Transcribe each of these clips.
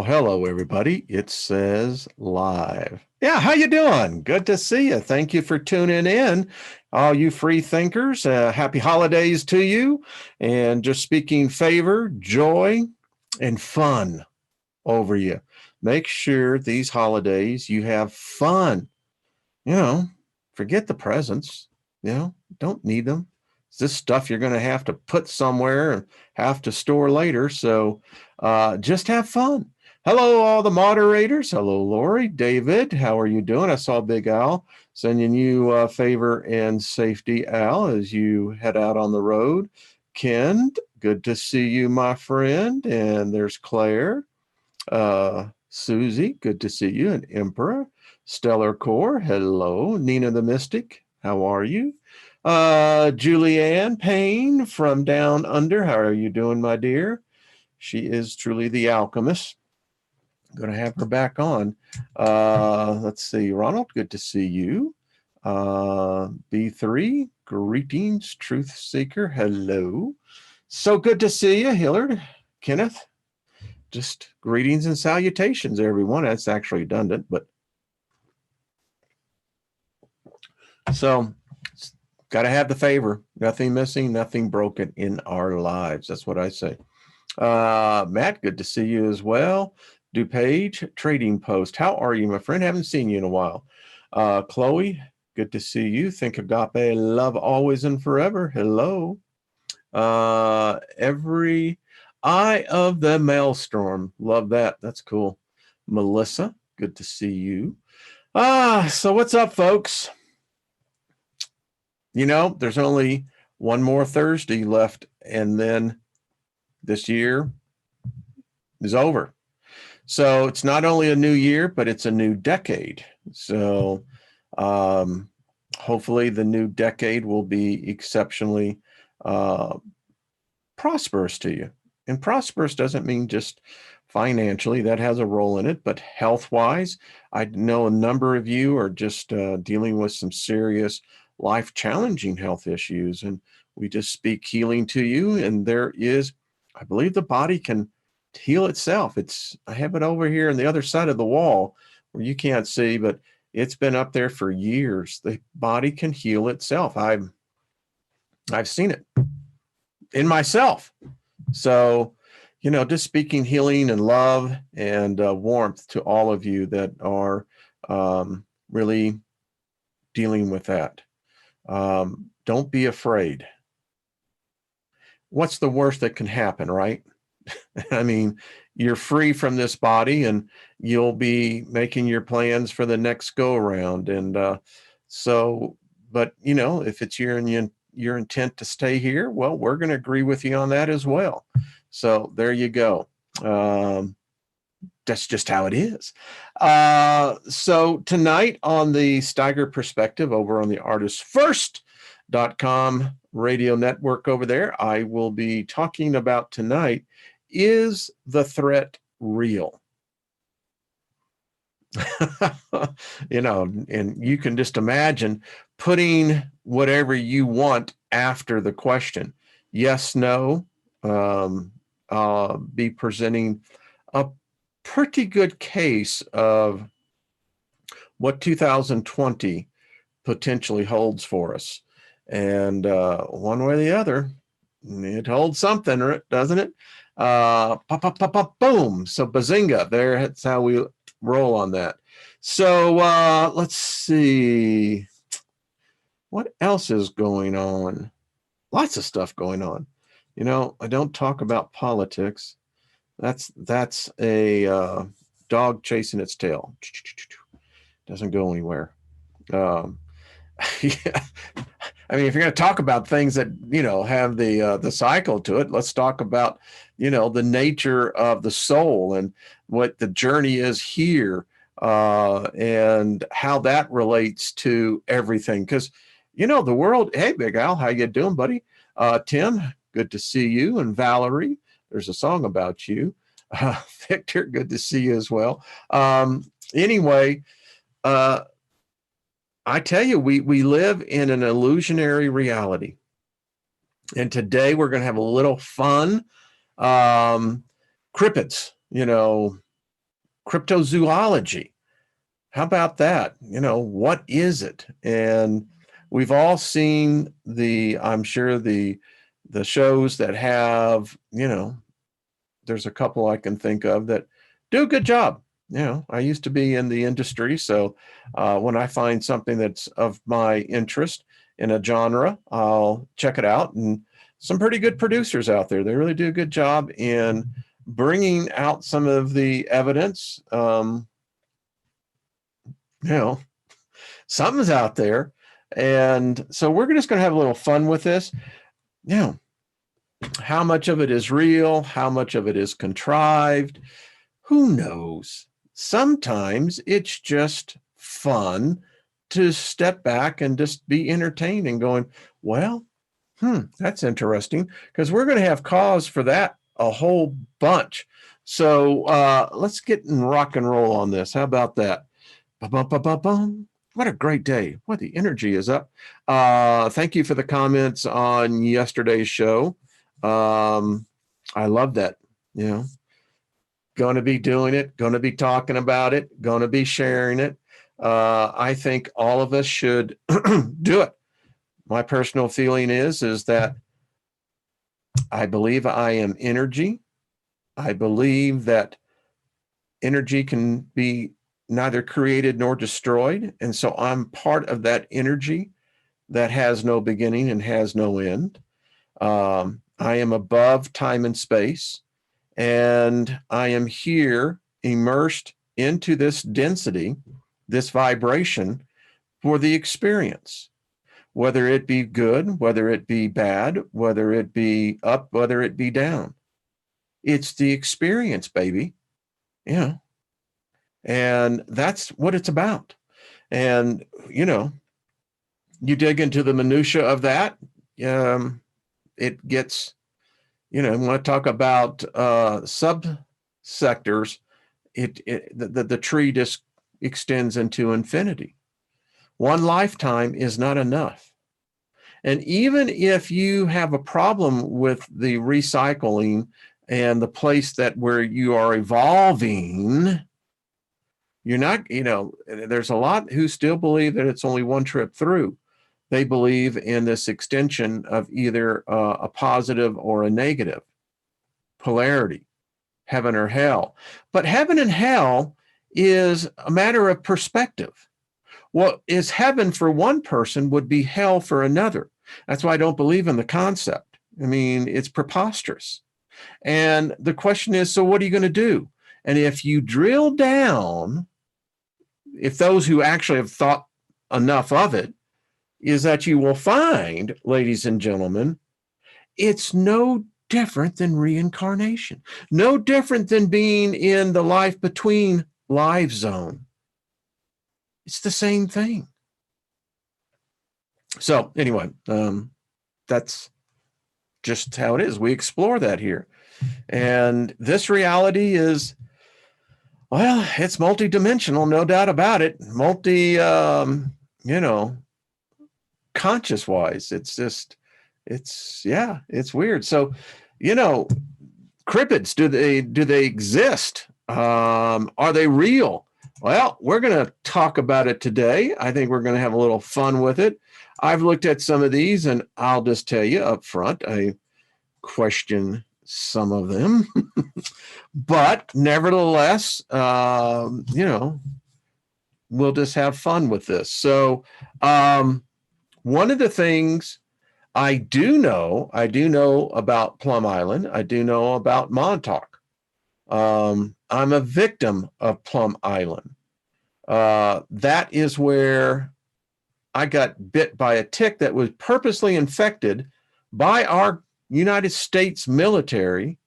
Hello, everybody. It says live. Yeah, how you doing? Good to see you. Thank you for tuning in. All you free thinkers, happy holidays to you. And just speaking favor, joy, and fun over you. Make sure these holidays you have fun. You know, forget the presents. Don't need them. It's this stuff you're going to have to put somewhere and have to store later. So just have fun. Hello, all the moderators. Hello, Lori, David. How are you doing? I saw Big Al sending you favor and safety, Al, as you head out on the road. Ken, good to see you, my friend. And there's Claire. Susie, good to see you. And Emperor. Stellar Core, hello. Nina the Mystic, how are you? Julianne Payne from Down Under, how are you doing, my dear? She is truly the alchemist. I'm going to have her back on. Let's see, Ronald, good to see you. B3, greetings, Truth Seeker, hello. So good to see you, Hillard, Kenneth. Just greetings and salutations, everyone. That's actually redundant, but so got to have the favor. Nothing missing, nothing broken in our lives. That's what I say. Matt, good to see you as well. DuPage, Trading Post. How are you, my friend? Haven't seen you in a while. Chloe, good to see you. Think agape, love always and forever. Hello. Every eye of the maelstrom. Love that. That's cool. Melissa, good to see you. So what's up, folks? There's only one more Thursday left, and then this year is over. So it's not only a new year, but it's a new decade. So hopefully the new decade will be exceptionally prosperous to you. And prosperous doesn't mean just financially. That has a role in it, but health-wise, I know a number of you are just dealing with some serious life-challenging health issues, and we just speak healing to you. And there is, I believe, the body can heal itself. I have it over here on the other side of the wall where you can't see, but it's been up there for years. The body can heal itself. I've seen it in myself. So, just speaking healing and love and warmth to all of you that are really dealing with that. Don't be afraid. What's the worst that can happen, right? I mean, you're free from this body and you'll be making your plans for the next go around. And but if it's your intent to stay here, well, we're going to agree with you on that as well. So there you go. That's just how it is. So tonight on the Steiger Perspective over on the artistfirst.com radio network over there, I will be talking about tonight, is the threat real? And you can just imagine putting whatever you want after the question. Yes, no. I'll be presenting a pretty good case of what 2020 potentially holds for us. And one way or the other, it holds something, doesn't it? Pop, pop, pop, pop, boom. So bazinga, that's how we roll on that. So let's see. What else is going on? Lots of stuff going on. I don't talk about politics. That's a dog chasing its tail. Doesn't go anywhere. Yeah. I mean, if you're going to talk about things that, have the cycle to it, let's talk about, the nature of the soul and what the journey is here and how that relates to everything. Because, the world, hey, Big Al, how you doing, buddy? Tim, good to see you. And Valerie, there's a song about you. Victor, good to see you as well. Anyway, I tell you, we live in an illusionary reality. And today we're going to have a little fun. Cryptids, Cryptozoology. How about that? What is it? And we've all seen I'm sure the shows that have, there's a couple I can think of that do a good job. I used to be in the industry, so when I find something that's of my interest in a genre, I'll check it out. And some pretty good producers out there, they really do a good job in bringing out some of the evidence. Something's out there. And so we're just going to have a little fun with this. How much of it is real? How much of it is contrived? Who knows? Sometimes it's just fun to step back and just be entertained and going, well, that's interesting, because we're going to have cause for that a whole bunch. So let's get in rock and roll on this. How about that? Ba-bum-ba-bum-bum. What a great day. What the energy is up. Thank you for the comments on yesterday's show. I love that. Going to be doing it, going to be talking about it, going to be sharing it. I think all of us should do it. My personal feeling is that I believe I am energy. I believe that energy can be neither created nor destroyed. And so I'm part of that energy that has no beginning and has no end. I am above time and space, and I am here immersed into this density, this vibration for the experience, whether it be good, whether it be bad, whether it be up, whether it be down. It's the experience, baby. And that's what it's about. And, you dig into the minutia of that, it gets, when I talk about subsectors, the tree just extends into infinity. One lifetime is not enough. And even if you have a problem with the recycling and the place where you are evolving, you're not, there's a lot who still believe that it's only one trip through. They believe in this extension of either a positive or a negative polarity, heaven or hell. But heaven and hell is a matter of perspective. What is heaven for one person would be hell for another. That's why I don't believe in the concept. I mean, it's preposterous. And the question is, so what are you going to do? And if you drill down, if those who actually have thought enough of it, is that you will find, ladies and gentlemen, it's no different than reincarnation, no different than being in the life between life zone. It's the same thing. So anyway, that's just how it is. We explore that here. And this reality is, well, it's multidimensional, no doubt about it. Conscious wise, it's weird. So, cryptids, do they exist? Are they real? Well, we're going to talk about it today. I think we're going to have a little fun with it. I've looked at some of these, and I'll just tell you up front, I question some of them. But nevertheless, we'll just have fun with this. So one of the things I do know about Plum Island. I do know about Montauk. I'm a victim of Plum Island. That is where I got bit by a tick that was purposely infected by our United States military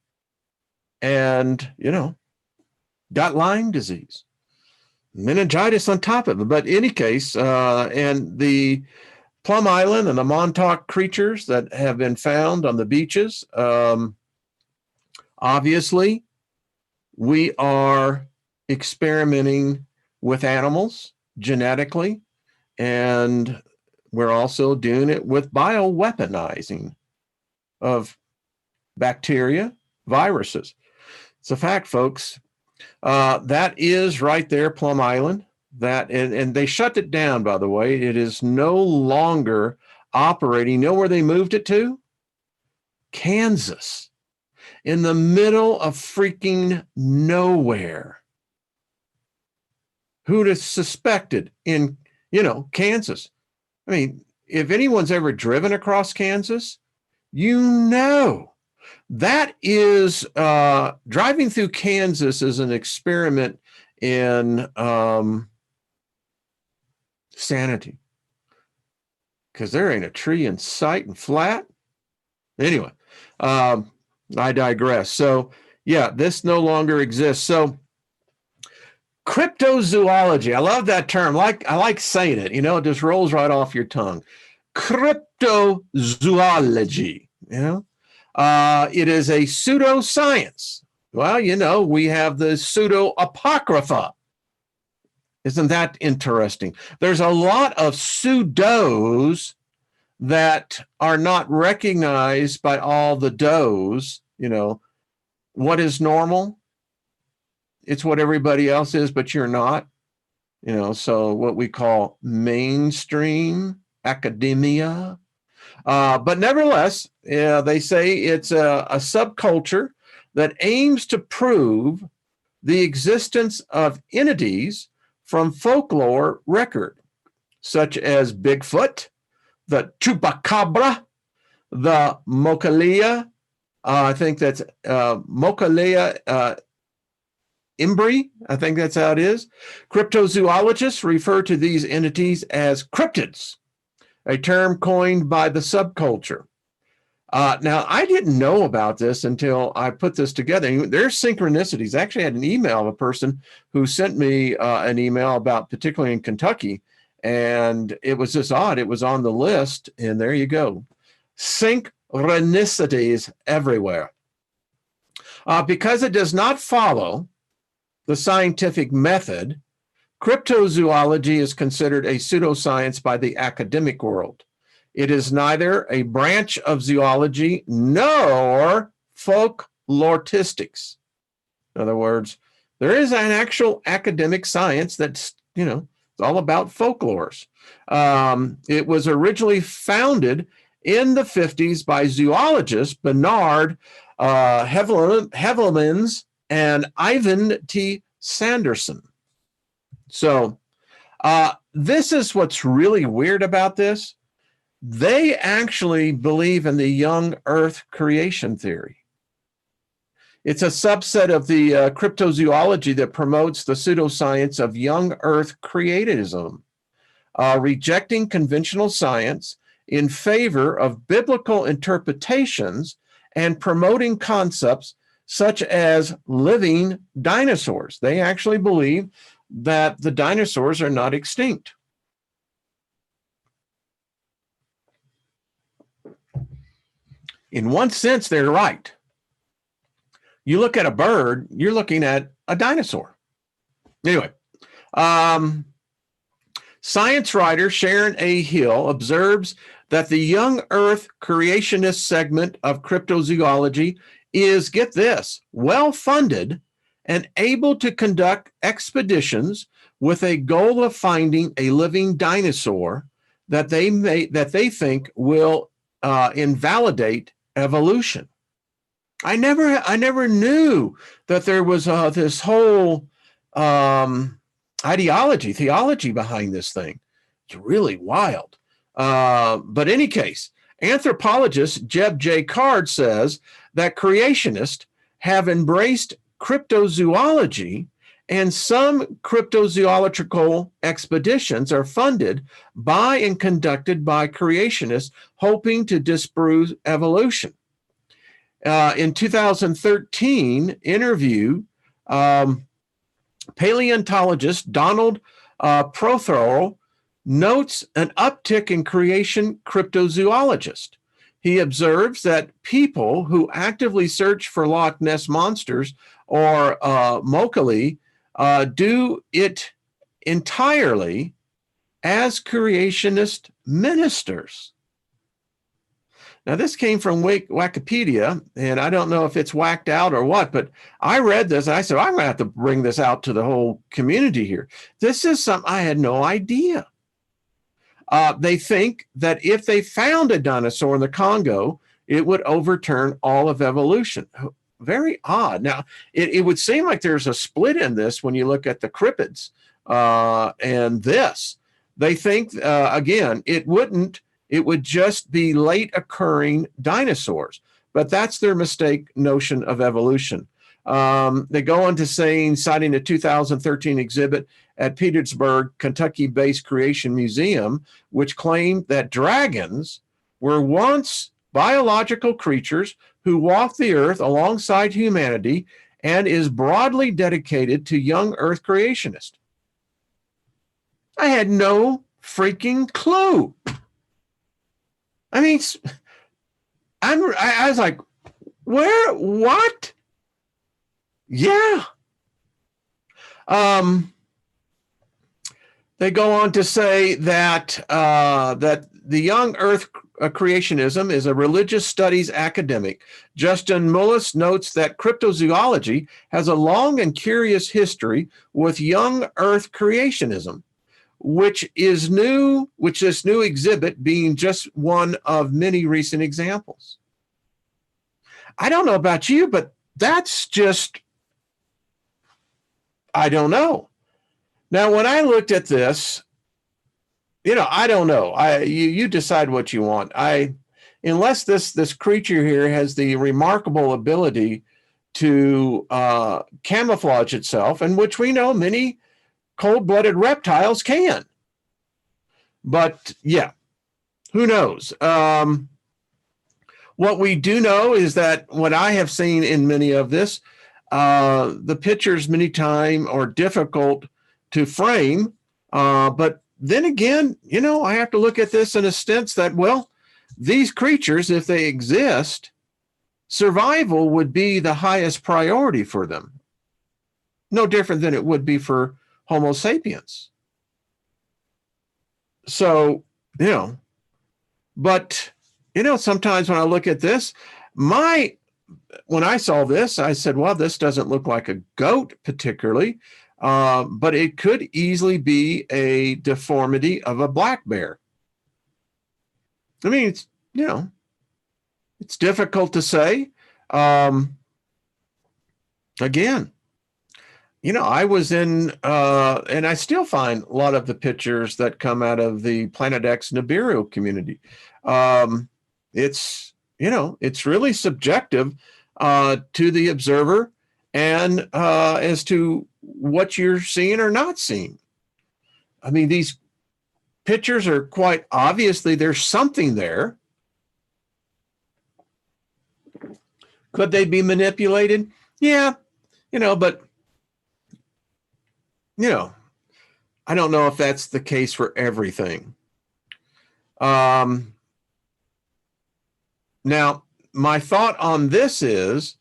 and, got Lyme disease, meningitis on top of it. But in any case, and the Plum Island and the Montauk creatures that have been found on the beaches, obviously, we are experimenting with animals genetically, and we're also doing it with bioweaponizing of bacteria, viruses. It's a fact, folks. That is right there, Plum Island. That and they shut it down, by the way. It is no longer operating. You know where they moved it to? Kansas, in the middle of freaking nowhere. Who'd have suspected in, Kansas? I mean, if anyone's ever driven across Kansas, you know that is driving through Kansas is an experiment in sanity, because there ain't a tree in sight and flat. Anyway, I digress. So yeah, this no longer exists. So cryptozoology, I love that term. I like saying it. It just rolls right off your tongue. Cryptozoology. It is a pseudoscience. Well, we have the pseudo-apocrypha. Isn't that interesting? There's a lot of pseudos that are not recognized by all the does. What is normal? It's what everybody else is, but you're not. So what we call mainstream academia. But nevertheless, they say it's a subculture that aims to prove the existence of entities from folklore record, such as Bigfoot, the Chupacabra, the Mokalia, I think that's Mokalia Imbri, I think that's how it is. Cryptozoologists refer to these entities as cryptids, a term coined by the subculture. Now, I didn't know about this until I put this together. There's synchronicities. I actually had an email of a person who sent me an email about, particularly in Kentucky, and it was just odd. It was on the list, and there you go. Synchronicities everywhere. Because it does not follow the scientific method, cryptozoology is considered a pseudoscience by the academic world. It is neither a branch of zoology nor folkloristics. In other words, there is an actual academic science that's, it's all about folklores. It was originally founded in the 50s by zoologists Bernard Heuvelmans and Ivan T. Sanderson. So this is what's really weird about this. They actually believe in the young earth creation theory. It's a subset of the cryptozoology that promotes the pseudoscience of young earth creatism, rejecting conventional science in favor of biblical interpretations and promoting concepts such as living dinosaurs. They actually believe that the dinosaurs are not extinct. In one sense, they're right. You look at a bird, you're looking at a dinosaur. Anyway, science writer Sharon A. Hill observes that the young earth creationist segment of cryptozoology is, get this, well-funded and able to conduct expeditions with a goal of finding a living dinosaur that they think will invalidate evolution. I never knew that there was this whole theology behind this thing. It's really wild. But in any case, anthropologist Jeb J. Card says that creationists have embraced cryptozoology, and some cryptozoological expeditions are funded by and conducted by creationists hoping to disprove evolution. In 2013 interview, paleontologist Donald Prothero notes an uptick in creation cryptozoologists. He observes that people who actively search for Loch Ness monsters or Mokali do it entirely as creationist ministers. Now, this came from Wikipedia, and I don't know if it's whacked out or what, but I read this and I said, I'm going to have to bring this out to the whole community here. This is something I had no idea. They think that if they found a dinosaur in the Congo, it would overturn all of evolution. Very odd. Now, it would seem like there's a split in this when you look at the cryptids and this. They think, again, it would just be late occurring dinosaurs. But that's their mistake notion of evolution. They go on to saying, citing a 2013 exhibit at Petersburg, Kentucky-based Creation Museum, which claimed that dragons were once biological creatures who walked the earth alongside humanity and is broadly dedicated to young earth creationists. I had no freaking clue. I mean, I was like, where, what? Yeah. They go on to say that that the young earth creationism is a religious studies academic. Justin Mullis notes that cryptozoology has a long and curious history with young earth creationism, which this new exhibit being just one of many recent examples. I don't know about you, but that's just, I don't know. Now, when I looked at this, I don't know. You decide what you want. Unless this creature here has the remarkable ability to camouflage itself, and which we know many cold-blooded reptiles can. But yeah, who knows? What we do know is that what I have seen in many of this, the pictures many times are difficult to frame. But then again, I have to look at this in a sense that, well, these creatures, if they exist, survival would be the highest priority for them. No different than it would be for Homo sapiens. So, but, sometimes when I look at this, when I saw this, I said, well, this doesn't look like a goat particularly, but it could easily be a deformity of a black bear. I mean, it's difficult to say. Again, I was in, and I still find a lot of the pictures that come out of the Planet X Nibiru community. It's really subjective to the observer and as to what you're seeing or not seeing. I mean, these pictures are quite obviously there's something there. Could they be manipulated? Yeah, but I don't know if that's the case for everything. Now, my thought on this is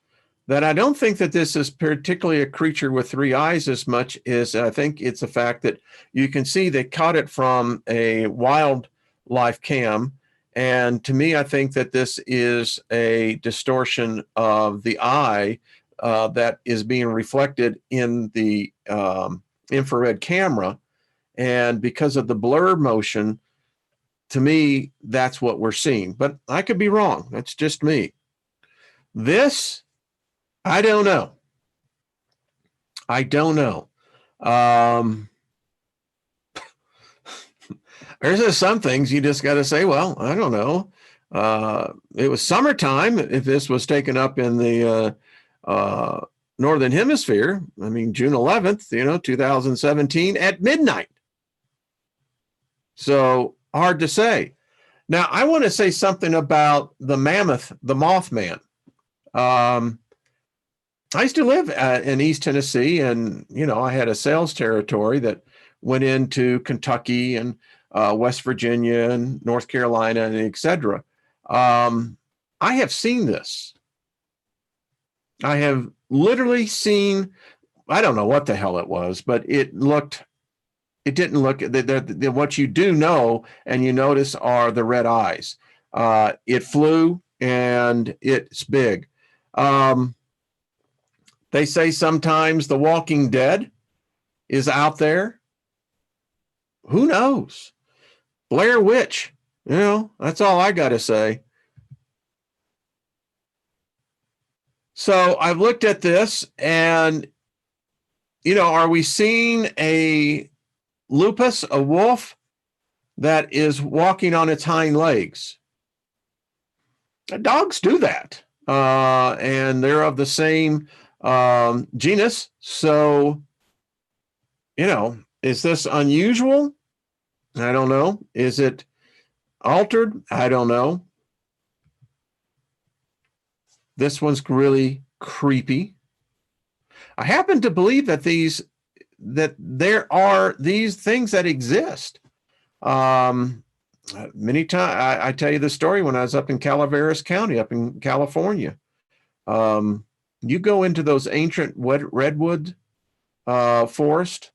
that I don't think that this is particularly a creature with three eyes as much as I think it's the fact that you can see they caught it from a wildlife cam. And to me, I think that this is a distortion of the eye that is being reflected in the infrared camera. And because of the blur motion, to me, that's what we're seeing. But I could be wrong. That's just me. This, I don't know. There's just some things you just got to say, well, I don't know. It was summertime if this was taken up in the Northern Hemisphere. I mean, June 11th, 2017 at midnight. So hard to say. Now, I want to say something about the mammoth, the Mothman. I used to live in East Tennessee, and, I had a sales territory that went into Kentucky and West Virginia and North Carolina, and et cetera. I have seen this. I have literally seen, I don't know what the hell it was, but it didn't look, what you do know and you notice are the red eyes. It flew and it's big. Um, they say sometimes The Walking Dead is out there. Who knows? Blair Witch, that's all I got to say. So I've looked at this and, are we seeing a lupus, a wolf that is walking on its hind legs? Dogs do that. And they're of the same genus. So, is this unusual? I don't know. Is it altered? I don't know. This one's really creepy. I happen to believe that there are these things that exist. Many times, I tell you the story when I was up in Calaveras County, up in California. You go into those ancient redwood forest.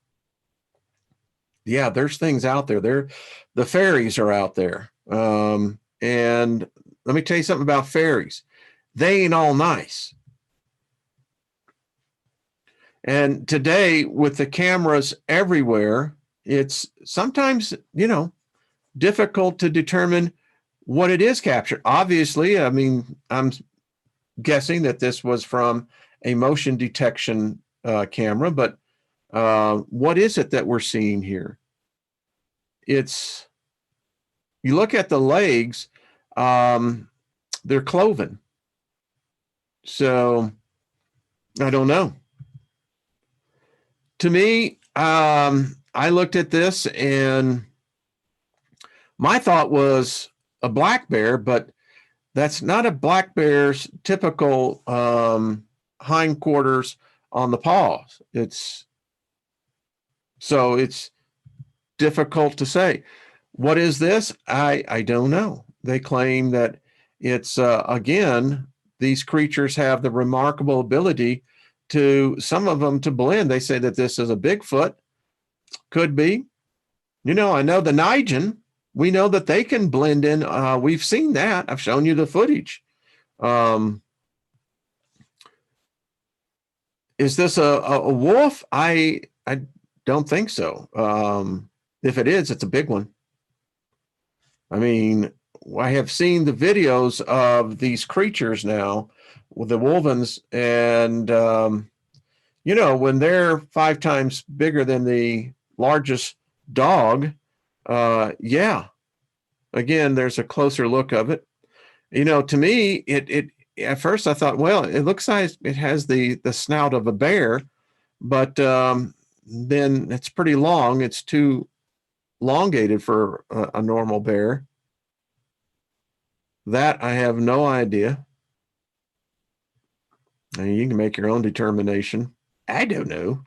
Yeah, there's things out there. The fairies are out there. And let me tell you something about fairies. They ain't all nice. And today, with the cameras everywhere, it's sometimes, difficult to determine what it is captured. Obviously, I mean, I'm guessing that this was from a motion detection camera, but what is it that we're seeing here? You look at the legs, they're cloven. So I don't know. To me, I looked at this and my thought was a black bear, but that's not a black bear's typical hindquarters on the paws. It's difficult to say. What is this? I don't know. They claim that it's, again, these creatures have the remarkable ability some of them to blend. They say that this is a Bigfoot. Could be. I know the Nigen, we know that they can blend in. We've seen that. I've shown you the footage. Is this a wolf? I don't think so. If it is, it's a big one. I mean, I have seen the videos of these creatures now with the wolvens, and when they're 5 times bigger than the largest dog, yeah. Again, there's a closer look of it. To me, it at first I thought, well, it looks like it has the snout of a bear, but then it's pretty long. It's too elongated for a normal bear. That I have no idea. I mean, you can make your own determination. I don't know.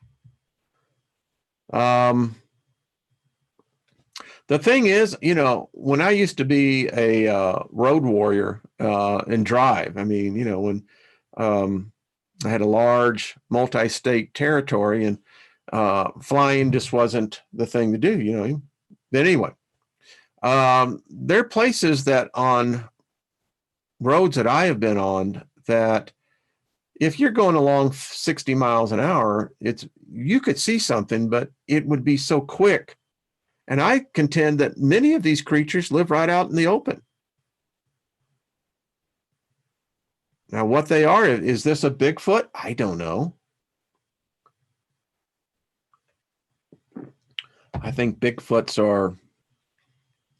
The thing is, when I used to be a road warrior and drive, I mean, when I had a large multi-state territory and flying just wasn't the thing to do, But anyway, there are places that on roads that I have been on that if you're going along 60 miles an hour, you could see something, but it would be so quick. And I contend that many of these creatures live right out in the open. Now, what they are, is this a Bigfoot? I don't know. I think Bigfoots are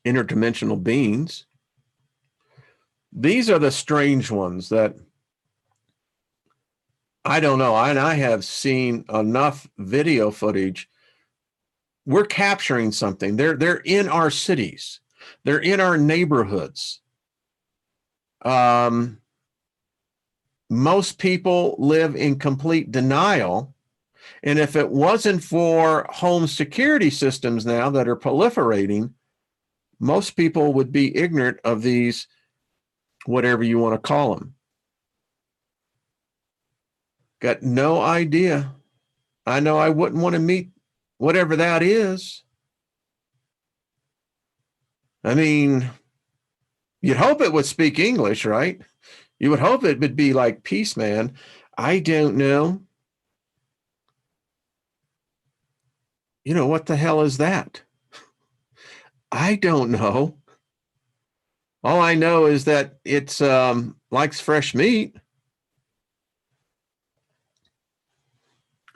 interdimensional beings. These are the strange ones that I don't know. And I have seen enough video footage. We're capturing something. They're in our cities. They're in our neighborhoods. Most people live in complete denial. And if it wasn't for home security systems now that are proliferating, most people would be ignorant of these, whatever you want to call them. Got no idea. I know I wouldn't want to meet whatever that is. I mean, You'd hope it would speak English, right? You would hope it would be like Peace Man. I don't know. What the hell is that? I don't know. All I know is that it's likes fresh meat.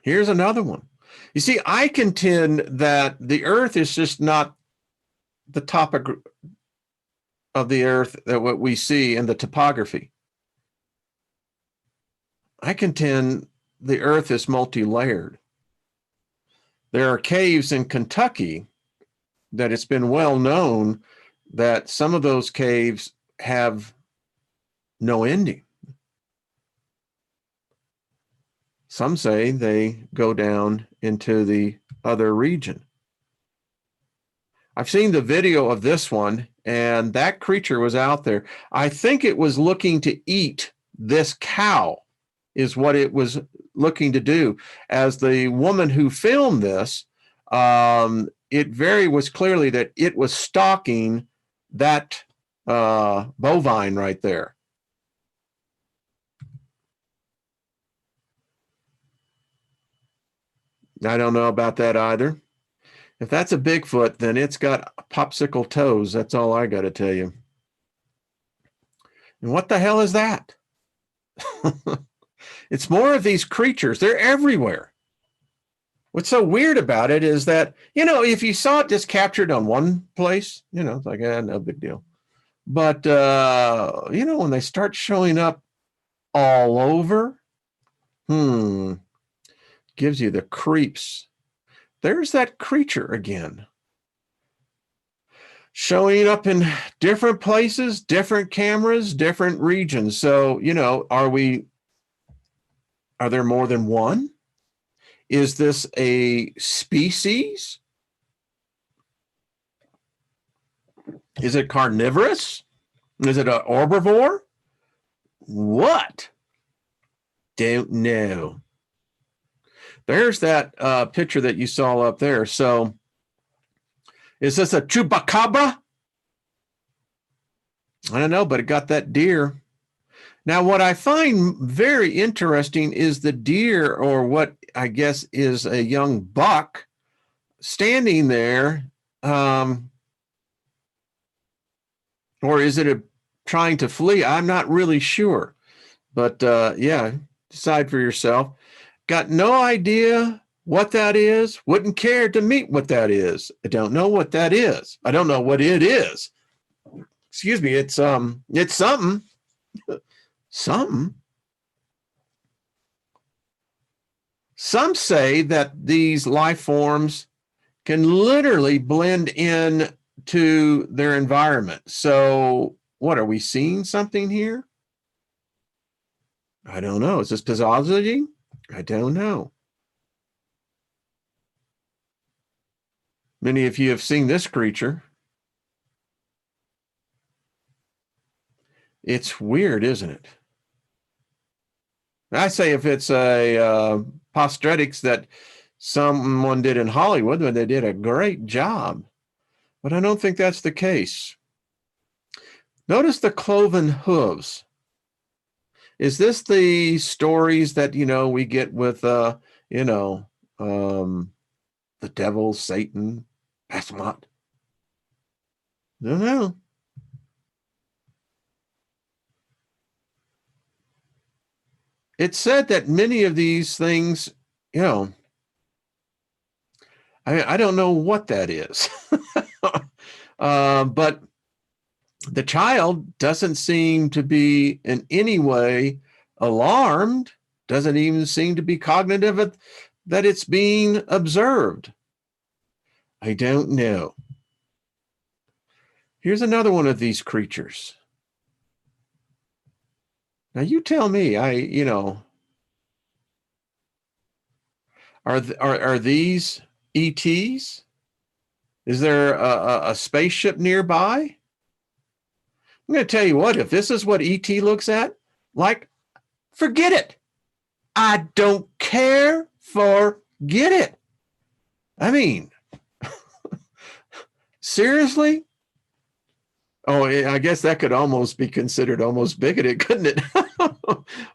Here's another one. You see, I contend that the earth is just not the topic of the earth that what we see in the topography. I contend the earth is multi-layered. There are caves in Kentucky that it's been well known that some of those caves have no ending. Some say they go down into the other region. I've seen the video of this one, and that creature was out there. I think it was looking to eat this cow, is what it was looking to do. As the woman who filmed this, it very was clearly that it was stalking that bovine right there. I don't know about that either. If that's a Bigfoot, then it's got popsicle toes. That's all I got to tell you. And what the hell is that? It's more of these creatures. They're everywhere. What's so weird about it is that, if you saw it just captured on one place, it's like, no big deal. But, when they start showing up all over, gives you the creeps. There's that creature again. Showing up in different places, different cameras, different regions. So, are there more than one? Is this a species? Is it carnivorous? Is it an herbivore? What? Don't know. There's that picture that you saw up there. So, is this a chupacabra? I don't know, but it got that deer. Now, what I find very interesting is the deer, or what I guess is a young buck, standing there. Or is it trying to flee? I'm not really sure. But decide for yourself. Got no idea what that is. Wouldn't care to meet what that is. I don't know what that is. I don't know what it is. Excuse me. It's something. Something. Some say that these life forms can literally blend in to their environment. So, what are we seeing something here? I don't know. Is this Cryptozoology? I don't know. Many of you have seen this creature. It's weird, isn't it? I say if it's a prosthetics that someone did in Hollywood, then they did a great job. But I don't think that's the case. Notice the cloven hooves. Is this the stories that, we get with, the devil, Satan, Basmat? I don't know. It's said that many of these things, I don't know what that is. But the child doesn't seem to be in any way alarmed, doesn't even seem to be cognitive of that it's being observed. I don't know. Here's another one of these creatures. Now you tell me, are these ETs? Is there a spaceship nearby? I'm going to tell you what, if this is what ET looks at, forget it. I don't care. Forget it. I mean, seriously? Oh, I guess that could almost be considered almost bigoted, couldn't it?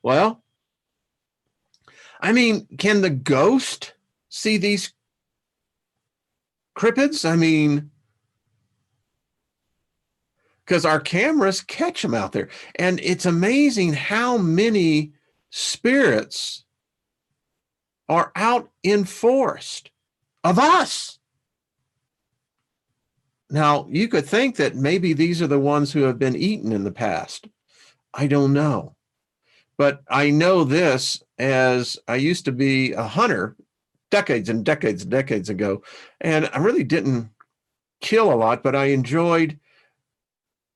Well, I mean, can the ghost see these cryptids? I mean, because our cameras catch them out there. And it's amazing how many spirits are out in forest of us. Now, you could think that maybe these are the ones who have been eaten in the past. I don't know. But I know this, as I used to be a hunter decades and decades and decades ago, and I really didn't kill a lot, but I enjoyed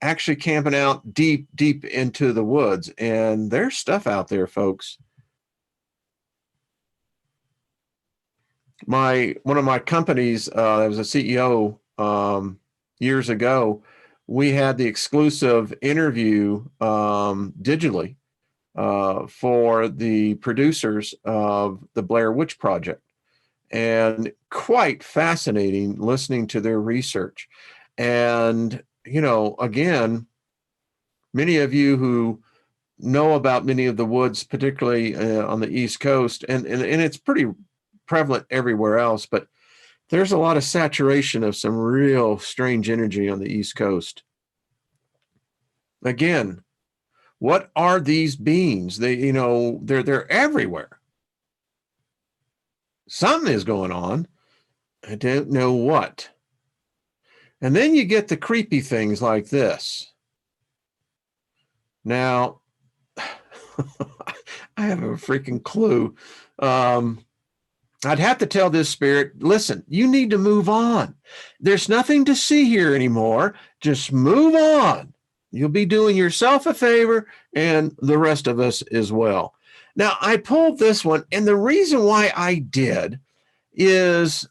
actually camping out deep, deep into the woods. And there's stuff out there, folks. One of my companies, I was a CEO years ago. We had the exclusive interview digitally for the producers of the Blair Witch Project, and quite fascinating listening to their research. And again, many of you who know about many of the woods, particularly on the East Coast, and it's pretty prevalent everywhere else, but there's a lot of saturation of some real strange energy on the East Coast. Again, what are these beings? They're everywhere. Something is going on. I don't know what. And then you get the creepy things like this. Now, I have a freaking clue. I'd have to tell this spirit, listen, you need to move on. There's nothing to see here anymore. Just move on. You'll be doing yourself a favor and the rest of us as well. Now, I pulled this one, and the reason why I did is,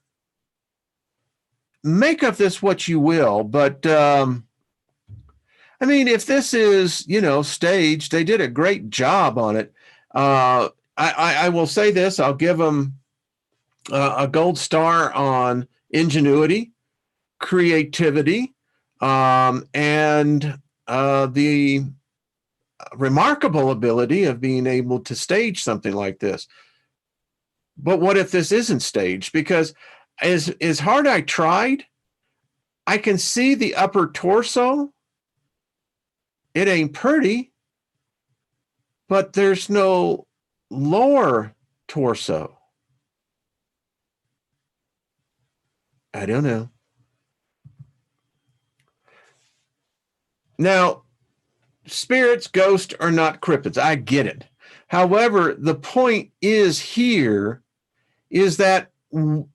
make of this what you will, but I mean, if this is, staged, they did a great job on it. I will say this, I'll give them a gold star on ingenuity, creativity, and the remarkable ability of being able to stage something like this. But what if this isn't staged? Because as hard I tried, I can see the upper torso. It ain't pretty, but there's no lower torso. I don't know. Now, spirits, ghosts are not cryptids. I get it. However, the point is that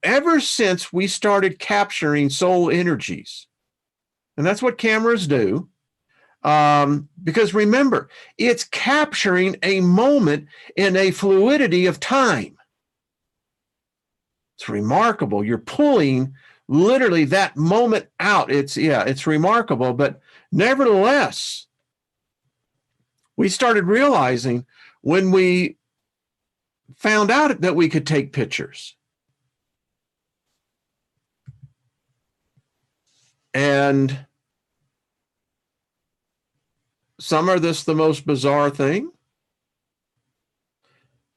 ever since we started capturing soul energies, and that's what cameras do, because remember, it's capturing a moment in a fluidity of time. It's remarkable. You're pulling literally that moment out. It's remarkable, but nevertheless, we started realizing when we found out that we could take pictures. And some are the most bizarre thing.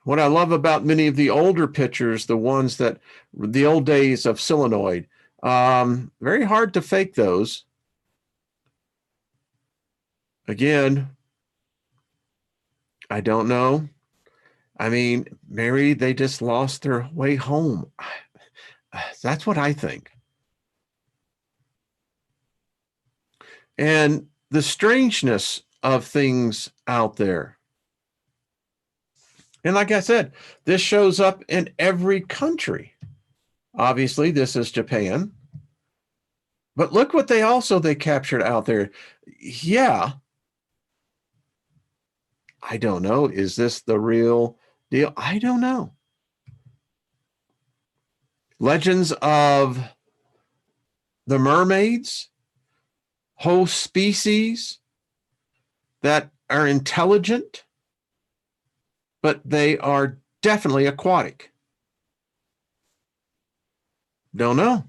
What I love about many of the older pictures, the ones that the old days of solenoid, very hard to fake those. Again, I don't know. I mean, maybe they just lost their way home. That's what I think. And the strangeness of things out there. And like I said, this shows up in every country. Obviously, this is Japan. But look what they captured out there. Yeah. I don't know. Is this the real deal? I don't know. Legends of the mermaids, whole species that are intelligent, but they are definitely aquatic. Don't know.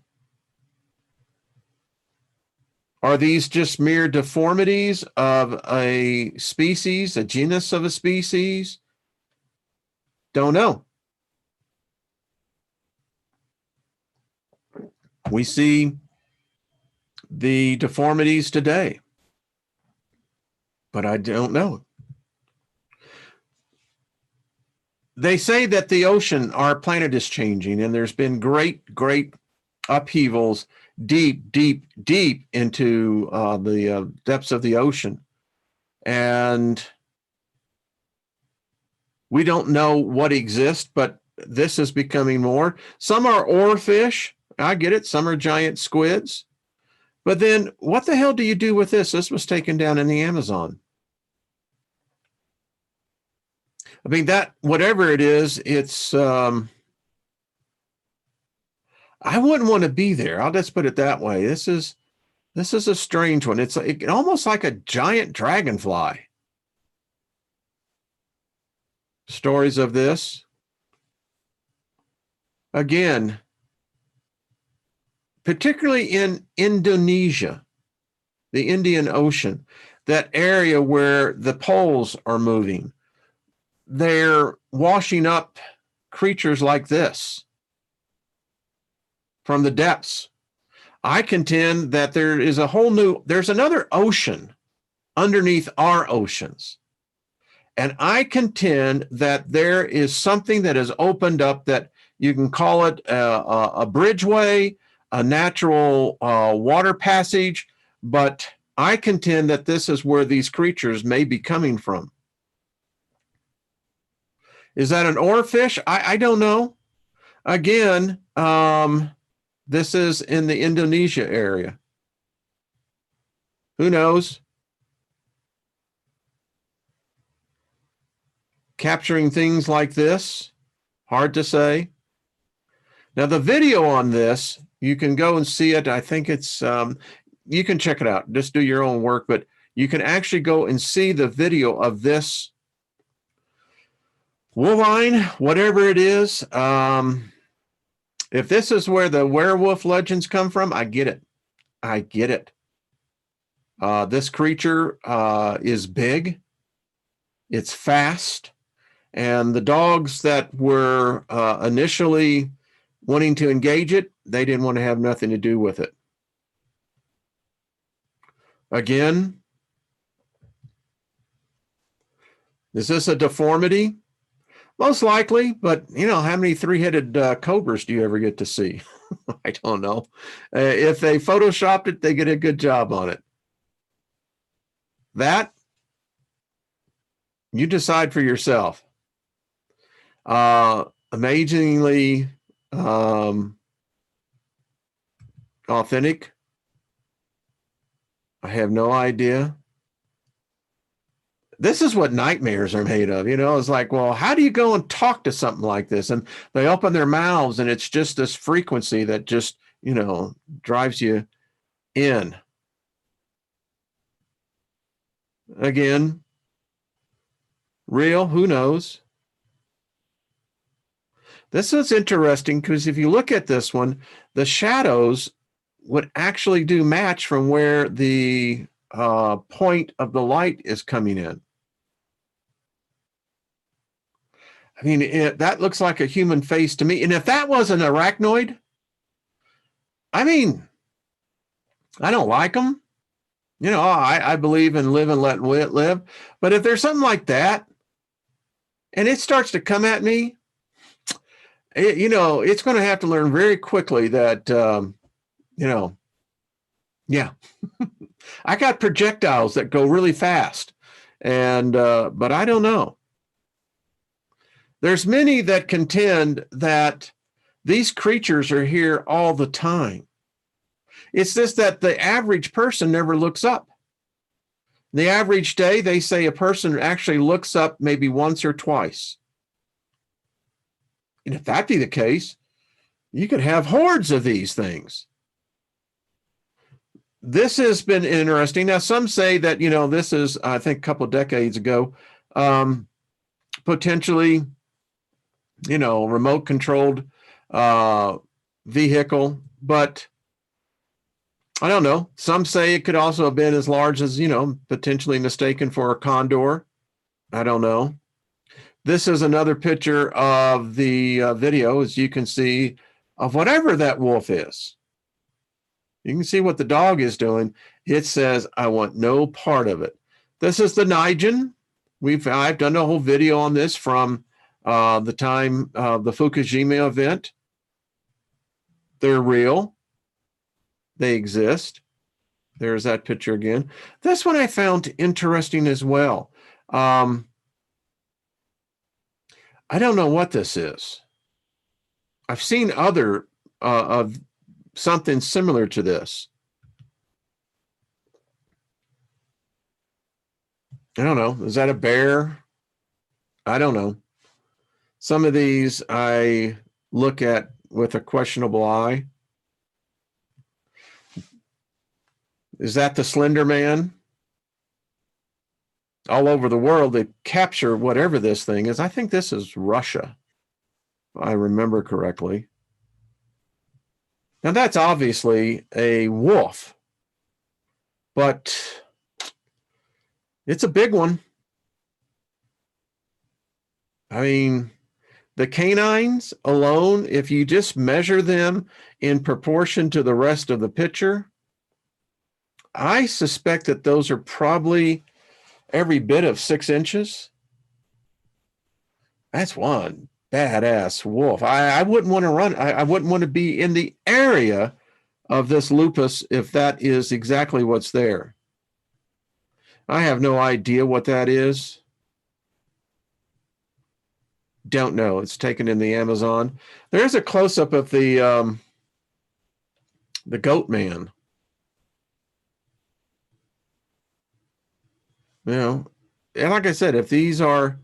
Are these just mere deformities of a species, a genus of a species? Don't know. We see the deformities today, but I don't know. They say that the ocean, our planet is changing, and there's been great upheavals deep into the depths of the ocean. And we don't know what exists, but this is becoming more. Some are oarfish. I get it. Some are giant squids. But then what the hell do you do with this? This was taken down in the Amazon. I mean, that, whatever it is, it's, I wouldn't want to be there. I'll just put it that way. This is a strange one. It's almost like a giant dragonfly. Stories of this. Again, particularly in Indonesia, the Indian Ocean, that area where the poles are moving, they're washing up creatures like this from the depths. I contend that there's another ocean underneath our oceans. And I contend that there is something that has opened up, that you can call it a bridgeway, a natural water passage, but I contend that this is where these creatures may be coming from. Is that an oarfish? I don't know. Again, this is in the Indonesia area. Who knows? Capturing things like this, hard to say. Now, the video on this, you can go and see it. I think it's, you can check it out. Just do your own work, but you can actually go and see the video of this wolvine, whatever it is. If this is where the werewolf legends come from, I get it. I get it. This creature is big. It's fast. And the dogs that were initially wanting to engage it, they didn't want to have nothing to do with it. Again, is this a deformity? Most likely, but you know, how many three-headed cobras do you ever get to see? I don't know. If they photoshopped it, they get a good job on it. That, you decide for yourself. Amazingly authentic. I have no idea. This is what nightmares are made of. You know, it's like, well, how do you go and talk to something like this? And they open their mouths and it's just this frequency that just, you know, drives you in. Again, real, who knows? This is interesting because if you look at this one, the shadows would actually do match from where the point of the light is coming in. I mean, that looks like a human face to me. And if that was an arachnoid, I mean, I don't like them. You know, I believe in live and let live. But if there's something like that, and it starts to come at me, you know, it's going to have to learn very quickly that, you know, yeah, I got projectiles that go really fast. And, but I don't know. There's many that contend that these creatures are here all the time. It's just that the average person never looks up. The average day, they say a person actually looks up maybe once or twice. And if that be the case, you could have hordes of these things. This has been interesting. Now, some say that, you know, this is, I think, a couple of decades ago, potentially, you know, remote controlled vehicle. But I don't know. Some say it could also have been as large as, potentially mistaken for a condor. I don't know. This is another picture of the video, as you can see, of whatever that wolf is. You can see what the dog is doing. It says, I want no part of it. This is the Nigen. I've done a whole video on this from the time of the Fukushima event. They're real. They exist. There's that picture again. This one I found interesting as well. I don't know what this is. I've seen other of something similar to this. I don't know. Is that a bear? I don't know. Some of these I look at with a questionable eye. Is that the Slender Man? All over the world, they capture whatever this thing is. I think this is Russia, if I remember correctly. Now, that's obviously a wolf, but it's a big one. I mean, the canines alone, if you just measure them in proportion to the rest of the picture, I suspect that those are probably every bit of 6 inches. That's one badass wolf. I wouldn't want to run. I wouldn't want to be in the area of this lupus if that is exactly what's there. I have no idea what that is. Don't know. It's taken in the Amazon. There's a close-up of the goat man. And like I said, if these are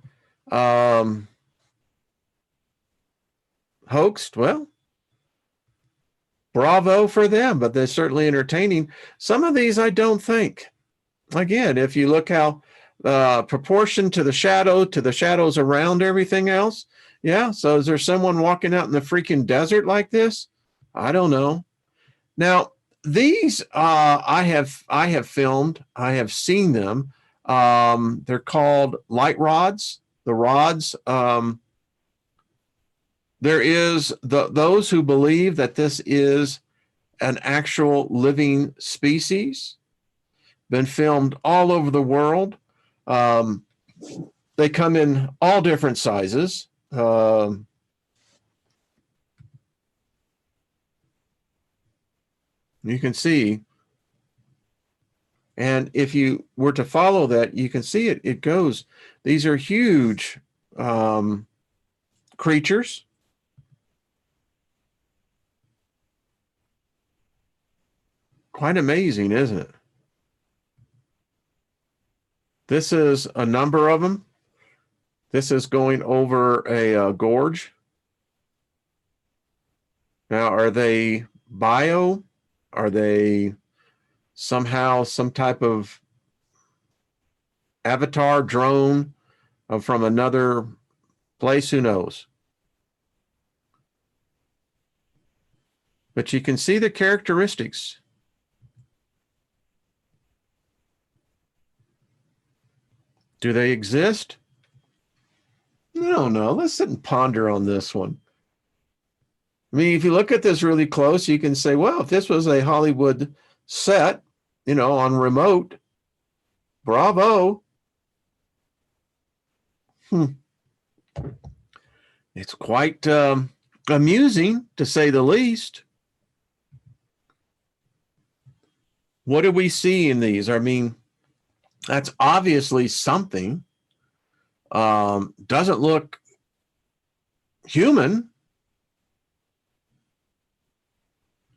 hoaxed, well, bravo for them, but they're certainly entertaining. Some of these I don't think. Again, if you look how proportion to the shadows around everything else, yeah. So is there someone walking out in the freaking desert like this? I don't know. Now these I have filmed. I have seen them. They're called light rods. The rods. There is those who believe that this is an actual living species. Been filmed all over the world. They come in all different sizes. You can see. And if you were to follow that, you can see it goes. These are huge creatures. Quite amazing, isn't it? This is a number of them. This is going over a gorge. Now, are they bio? Are they somehow some type of avatar drone from another place? Who knows? But you can see the characteristics. Do they exist? I don't know. Let's sit and ponder on this one. I mean, if you look at this really close, you can say, well, if this was a Hollywood set, on remote, bravo. It's quite amusing, to say the least. What do we see in these? I mean, that's obviously something. Doesn't look human.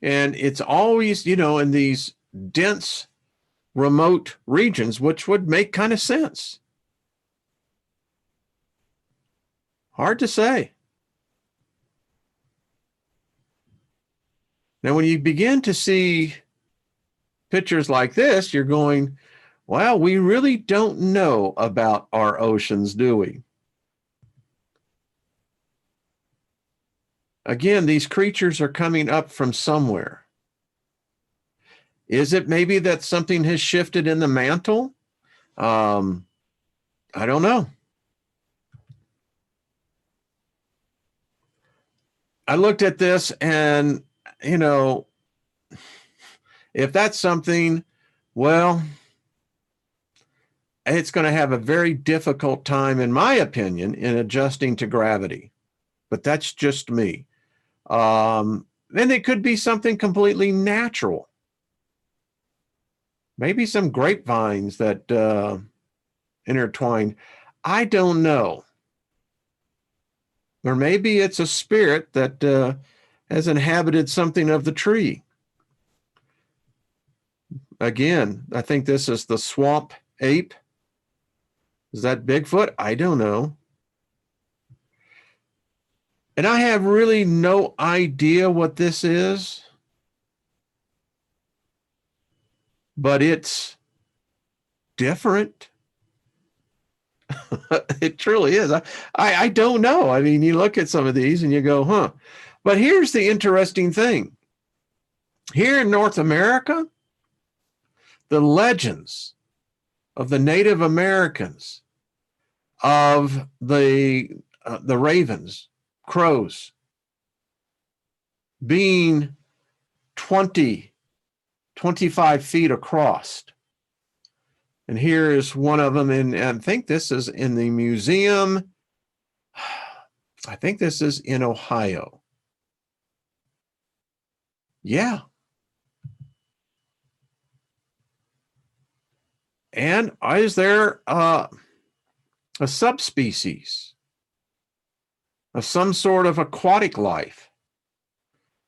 And it's always, in these dense, remote regions, which would make kind of sense. Hard to say. Now, when you begin to see pictures like this, you're going, well, we really don't know about our oceans, do we? Again, these creatures are coming up from somewhere. Is it maybe that something has shifted in the mantle? I don't know. I looked at this and, you know, if that's something, well, it's going to have a very difficult time, in my opinion, in adjusting to gravity. But that's just me. Then it could be something completely natural. Maybe some grapevines that intertwine. I don't know. Or maybe it's a spirit that has inhabited something of the tree. Again, I think this is the swamp ape. Is that Bigfoot? I don't know. And I have really no idea what this is, but it's different. It truly is. I don't know. I mean, you look at some of these and you go, huh. But here's the interesting thing. Here in North America, the legends of the Native Americans, of the ravens, crows, being 20, 25 feet across. And here is one of them, and I think this is in the museum. I think this is in Ohio. Yeah. And is there a subspecies of some sort of aquatic life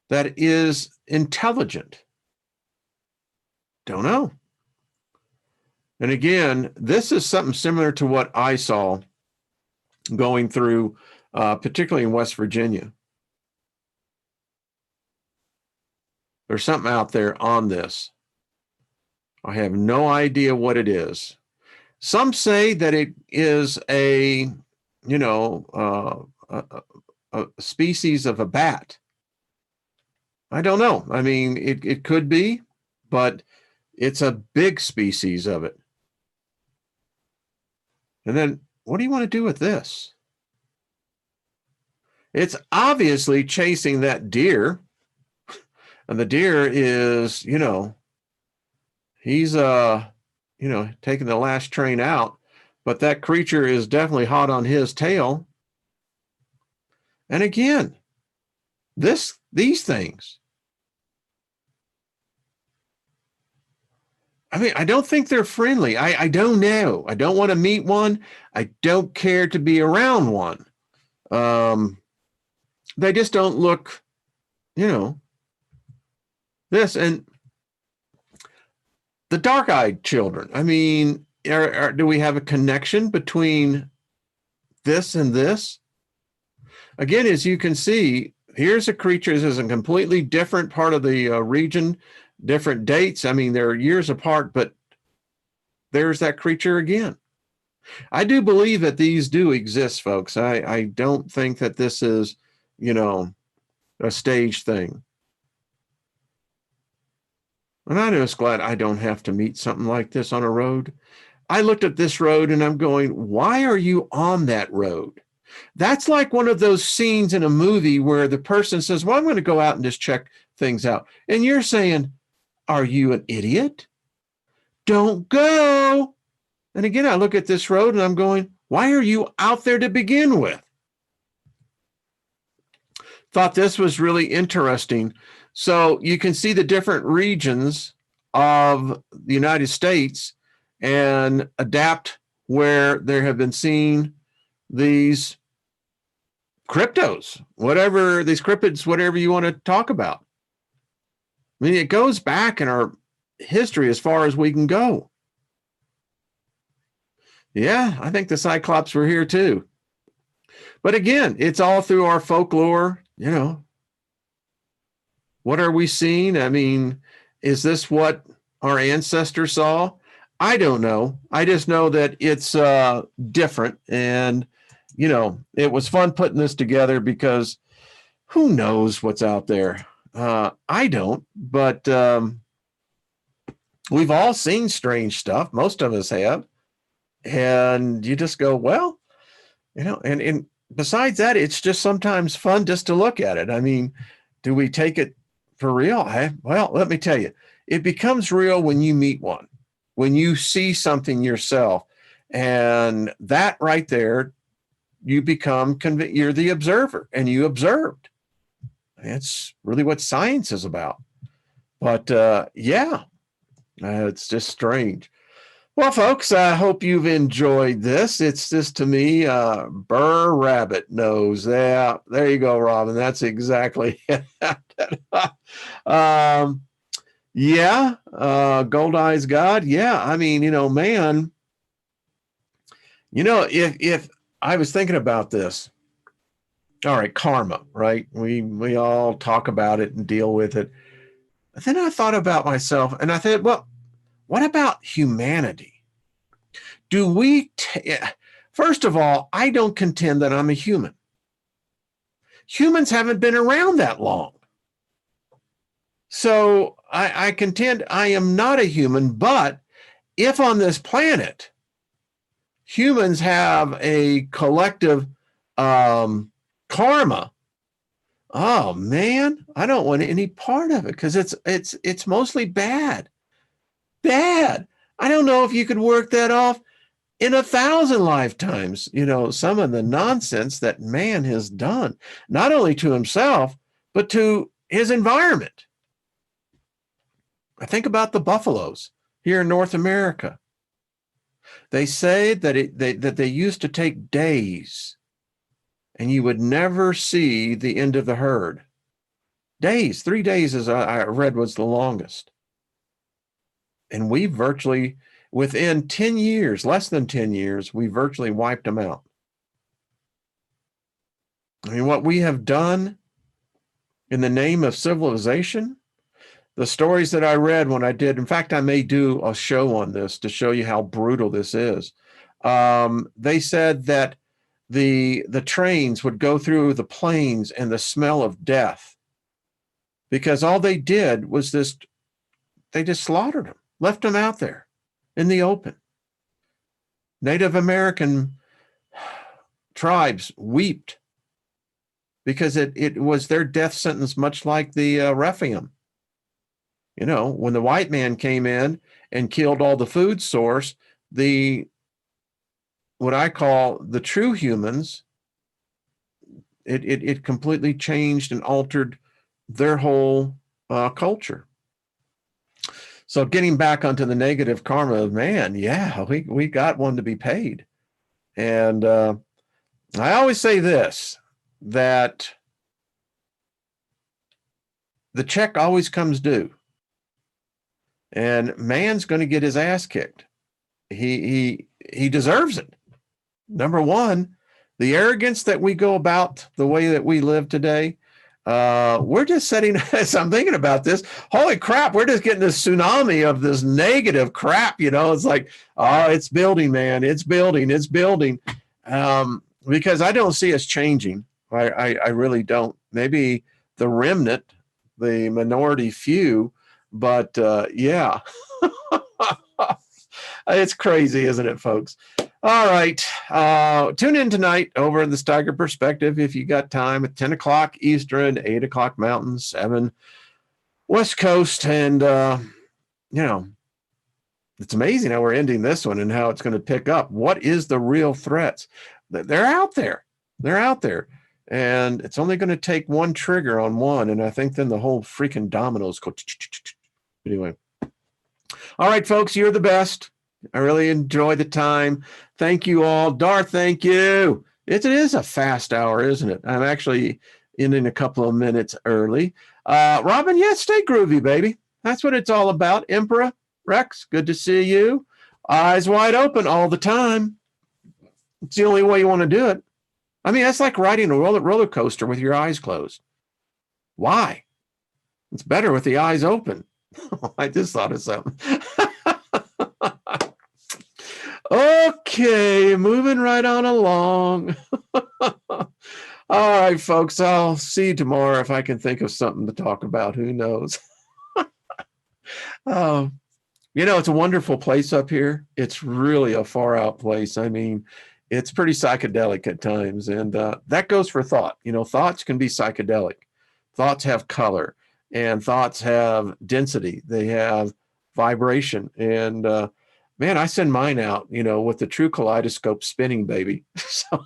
that is intelligent? Don't know. And again, this is something similar to what I saw going through, particularly in West Virginia. There's something out there on this. I have no idea what it is. Some say that it is a species of a bat. I don't know. I mean, it could be, but it's a big species of it. And then what do you want to do with this? It's obviously chasing that deer. And the deer is, he's taking the last train out, but that creature is definitely hot on his tail. And again, these things, I mean, I don't think they're friendly. I don't know. I don't want to meet one. I don't care to be around one. They just don't look, this. And the dark-eyed children, I mean, do we have a connection between this and this? Again, as you can see, here's a creature. This is a completely different part of the region, different dates. I mean, they're years apart, but there's that creature again. I do believe that these do exist, folks. I don't think that this is, a stage thing. And I'm just glad I don't have to meet something like this on a road. I looked at this road and I'm going, why are you on that road? That's like one of those scenes in a movie where the person says, well, I'm going to go out and just check things out. And you're saying, are you an idiot? Don't go. And again, I look at this road and I'm going, why are you out there to begin with? Thought this was really interesting. So you can see the different regions of the United States and adapt where there have been seen these cryptos, whatever these cryptids, whatever you want to talk about. I mean, it goes back in our history as far as we can go. Yeah, I think the Cyclops were here too. But again, it's all through our folklore, What are we seeing? I mean, is this what our ancestors saw? I don't know. I just know that it's different. And, it was fun putting this together because who knows what's out there? I don't. But We've all seen strange stuff. Most of us have. And you just go, well, and besides that, it's just sometimes fun just to look at it. I mean, do we take it for real? Well, let me tell you, it becomes real when you meet one, when you see something yourself. And that right there, you become you're the observer and you observed. It's really what science is about. But it's just strange. Well, folks, I hope you've enjoyed this. It's just, to me, Burr Rabbit nose. Yeah, there you go, Robin. That's exactly it. Gold Eyes God. Yeah, I mean, man, if I was thinking about this, all right, karma, right? We all talk about it and deal with it. But then I thought about myself and I thought, well, what about humanity? Do we, first of all, I don't contend that I'm a human. Humans haven't been around that long. So I contend I am not a human, but if on this planet, humans have a collective karma, oh man, I don't want any part of it because it's mostly bad. Bad. I don't know if you could work that off in 1,000 lifetimes, some of the nonsense that man has done, not only to himself, but to his environment. I think about the buffaloes here in North America. They say that that they used to take days and you would never see the end of the herd. Days, 3 days, as I read, was the longest. And we virtually, within 10 years, less than 10 years, we virtually wiped them out. I mean, what we have done in the name of civilization, the stories that I read when I did, in fact, I may do a show on this to show you how brutal this is. They said that the trains would go through the plains and the smell of death because all they did was they just slaughtered them, left them out there in the open. Native American tribes wept because it was their death sentence, much like the Rephaim. When the white man came in and killed all the food source, what I call the true humans, it completely changed and altered their whole culture. So getting back onto the negative karma of man, yeah, we got one to be paid. And I always say this, that the check always comes due. And man's going to get his ass kicked. He deserves it. Number one, the arrogance that we go about the way that we live today, we're just setting, as I'm thinking about this, holy crap, we're just getting this tsunami of this negative crap. It's like, oh, it's building, man. It's building. Because I don't see us changing. I really don't. Maybe the remnant, the minority few, but yeah, it's crazy, isn't it, folks? All right. Tune in tonight over in the Steiger Perspective if you got time at 10 o'clock Eastern, 8 o'clock Mountain, 7 West Coast. And, it's amazing how we're ending this one and how it's going to pick up. What is the real threats? They're out there. They're out there. And it's only going to take one trigger on one. And I think then the whole freaking dominoes go. Anyway. All right, folks, you're the best. I really enjoyed the time. Thank you all. Darth, thank you. It is a fast hour, isn't it? I'm actually in a couple of minutes early. Robin, yeah, stay groovy, baby. That's what it's all about. Emperor, Rex, good to see you. Eyes wide open all the time. It's the only way you want to do it. I mean, that's like riding a roller coaster with your eyes closed. Why? It's better with the eyes open. I just thought of something. Okay, moving right on along. All right, folks, I'll see you tomorrow if I can think of something to talk about. Who knows? It's a wonderful place up here. It's really a far out place. I mean, it's pretty psychedelic at times. And that goes for thought. Thoughts can be psychedelic. Thoughts have color and thoughts have density. They have vibration. And man, I send mine out, with the true kaleidoscope spinning, baby. So,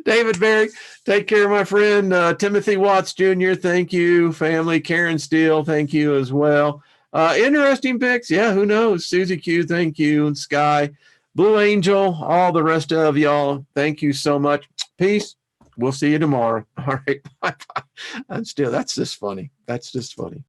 David Berry, take care, my friend. Timothy Watts Jr., thank you. Family, Karen Steele, thank you as well. Interesting picks. Yeah, who knows? Susie Q, thank you. And Sky, Blue Angel, all the rest of y'all, thank you so much. Peace. We'll see you tomorrow. All right. Bye-bye. That's just funny. That's just funny.